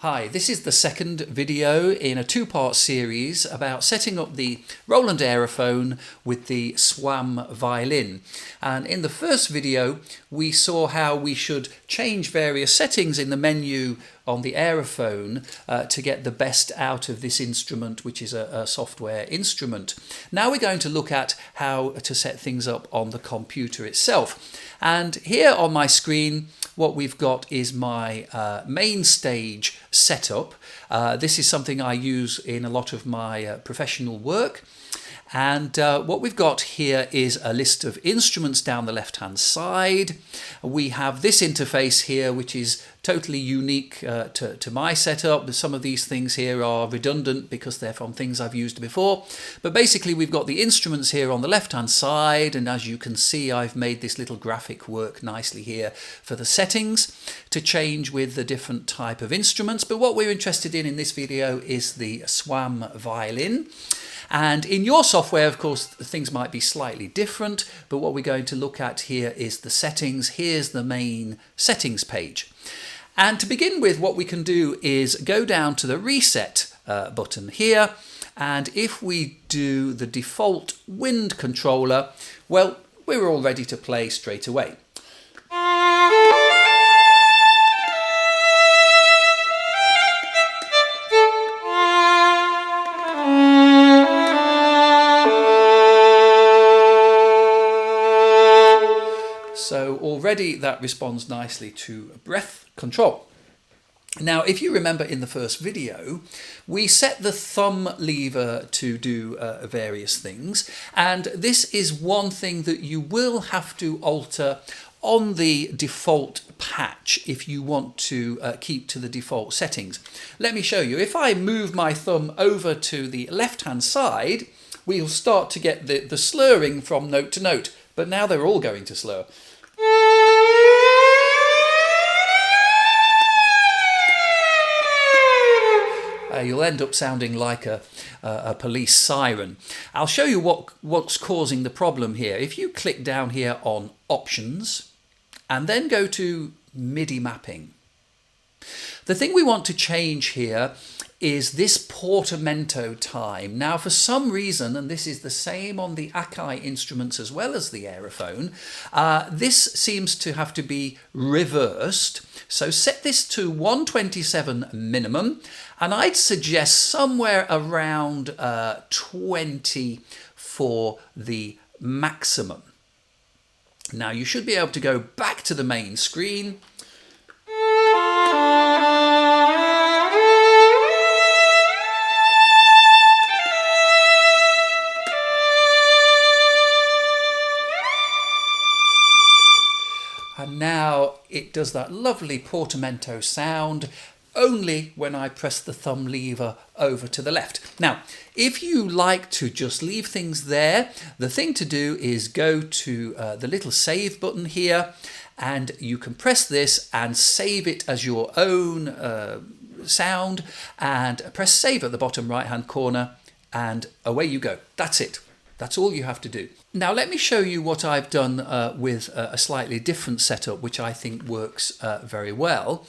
Hi, this is the second video in a two-part series about setting up the Roland Aerophone with the SWAM Violin. And in the first video we saw how we should change various settings in the menu on the Aerophone to get the best out of this instrument, which is a software instrument. Now we're going to look at how to set things up on the computer itself. And here on my screen what we've got is my main stage setup. This is something I use in a lot of my professional work. And what we've got here is a list of instruments down the left hand side. We have this interface here which is totally unique to my setup. Some of these things here are redundant because they're from things I've used before. But basically we've got the instruments here on the left hand side, and as you can see I've made this little graphic work nicely here for the settings to change with the different type of instruments. But what we're interested in this video is the SWAM Violin. And in your software, of course, things might be slightly different, but what we're going to look at here is the settings. Here's the main settings page. And to begin with, what we can do is go down to the reset button here. And if we do the default wind controller, well, we're all ready to play straight away. So already that responds nicely to breath control. Now, if you remember in the first video, we set the thumb lever to do various things. And this is one thing that you will have to alter on the default patch if you want to keep to the default settings. Let me show you. If I move my thumb over to the left-hand side, we'll start to get the slurring from note to note. But now they're all going to slur. You'll end up sounding like a police siren. I'll show you what's causing the problem here. If you click down here on Options and then go to MIDI Mapping, the thing we want to change here is this portamento time. Now, for some reason, and this is the same on the Akai instruments as well as the Aerophone, this seems to have to be reversed. So set this to 127 minimum, and I'd suggest somewhere around 20 for the maximum. Now you should be able to go back to the main screen. And now it does that lovely portamento sound only when I press the thumb lever over to the left. Now, if you like to just leave things there, the thing to do is go to the little save button here, and you can press this and save it as your own sound, and press save at the bottom right hand corner, and away you go. That's it. That's all you have to do. Now let me show you what I've done with a slightly different setup, which I think works very well.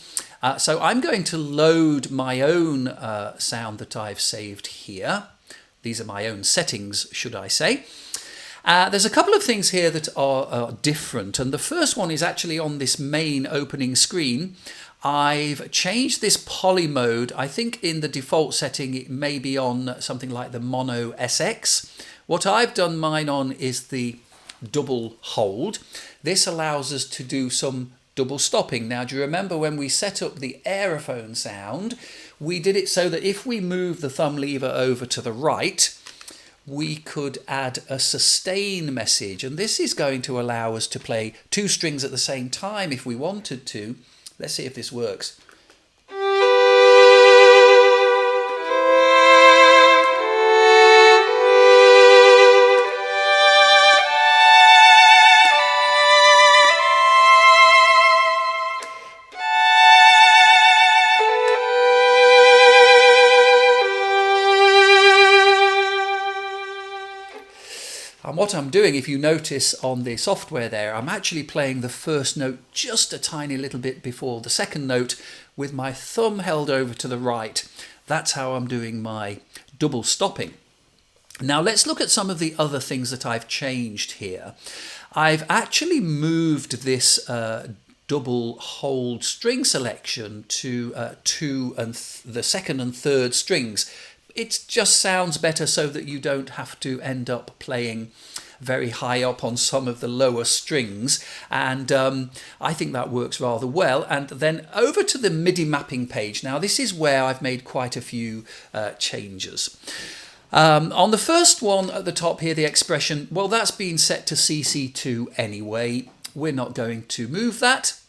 So I'm going to load my own sound that I've saved here. These are my own settings, should I say. There's a couple of things here that are different, and the first one is actually on this main opening screen. I've changed this poly mode. I think in the default setting it may be on something like the Mono SX. What I've done mine on is the double hold. This allows us to do some double stopping. Now, do you remember when we set up the Aerophone sound, we did it so that if we move the thumb lever over to the right, we could add a sustain message. And this is going to allow us to play two strings at the same time if we wanted to. Let's see if this works. I'm what I'm doing, if you notice on the software there, I'm actually playing the first note just a tiny little bit before the second note with my thumb held over to the right. That's how I'm doing my double stopping. Now let's look at some of the other things that I've changed here. I've actually moved this double hold string selection to the second and third strings. It just sounds better so that you don't have to end up playing very high up on some of the lower strings, and I think that works rather well. And then over to the MIDI mapping page. Now this is where I've made quite a few changes. On the first one at the top here, the expression, well, that's been set to CC2 anyway. We're not going to move that.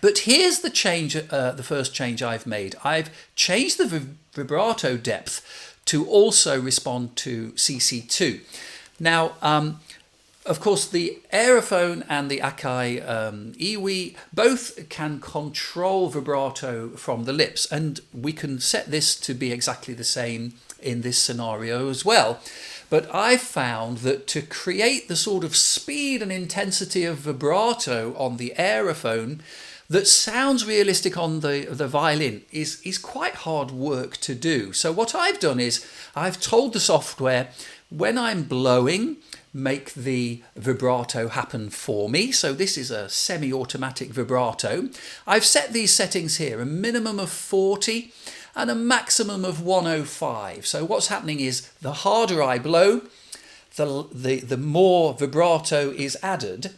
But here's the change, the first change I've made. I've changed the vibrato depth to also respond to CC2. Now, of course, the Aerophone and the Akai Iwi both can control vibrato from the lips, and we can set this to be exactly the same in this scenario as well. But I've found that to create the sort of speed and intensity of vibrato on the Aerophone that sounds realistic on the violin is quite hard work to do. So what I've done is I've told the software, when I'm blowing, make the vibrato happen for me. So this is a semi-automatic vibrato. I've set these settings here, a minimum of 40 and a maximum of 105. So what's happening is the harder I blow, the more vibrato is added.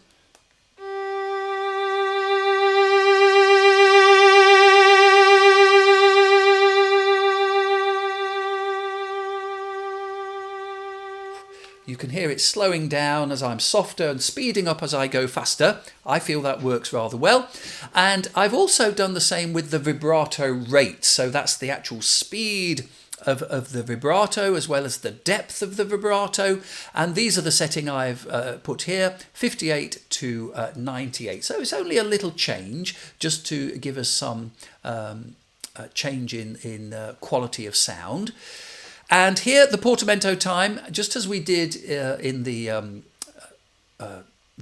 You can hear it slowing down as I'm softer and speeding up as I go faster. I feel that works rather well. And I've also done the same with the vibrato rate. So that's the actual speed of the vibrato as well as the depth of the vibrato. And these are the setting I've put here, 58 to 98. So it's only a little change just to give us some change in quality of sound. And here, the portamento time, just as we did in the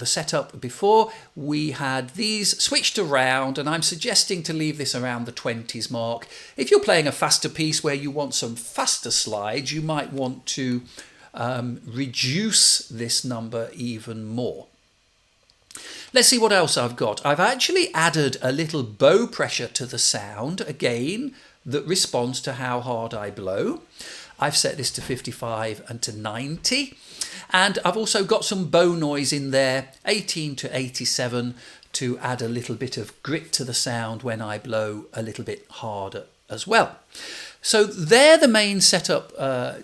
setup before, we had these switched around, and I'm suggesting to leave this around the 20s mark. If you're playing a faster piece where you want some faster slides, you might want to reduce this number even more. Let's see what else I've got. I've actually added a little bow pressure to the sound, again, that responds to how hard I blow. I've set this to 55 and to 90, and I've also got some bow noise in there, 18 to 87, to add a little bit of grit to the sound when I blow a little bit harder as well. So they're the main setup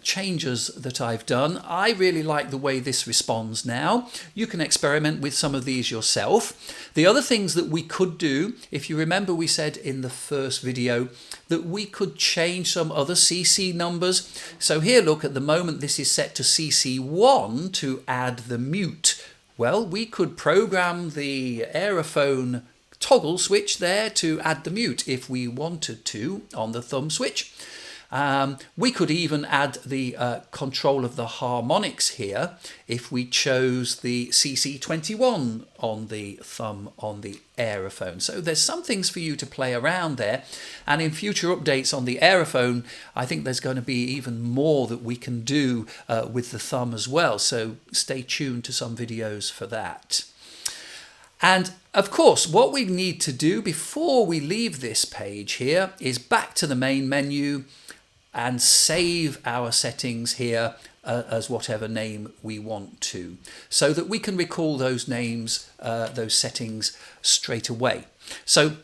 changes that I've done. I really like the way this responds now. You can experiment with some of these yourself. The other things that we could do, if you remember, we said in the first video that we could change some other CC numbers. So here, look, at the moment this is set to CC1 to add the mute. Well, we could program the Aerophone toggle switch there to add the mute if we wanted to on the thumb switch. We could even add the control of the harmonics here if we chose the CC21 on the thumb on the Aerophone. So there's some things for you to play around there, and in future updates on the Aerophone I think there's going to be even more that we can do with the thumb as well, so stay tuned to some videos for that. And of course, what we need to do before we leave this page here is back to the main menu and save our settings here as whatever name we want to, so that we can recall those names, those settings straight away. So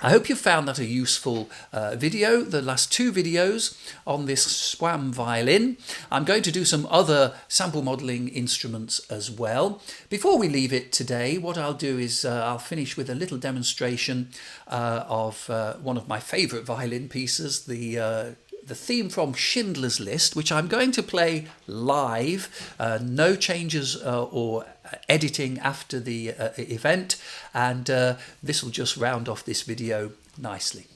I hope you found that a useful video, the last two videos on this SWAM violin. I'm going to do some other sample modelling instruments as well. Before we leave it today, what I'll do is I'll finish with a little demonstration of one of my favourite violin pieces, the theme from Schindler's List, which I'm going to play live, no changes or editing after the event, and this will just round off this video nicely.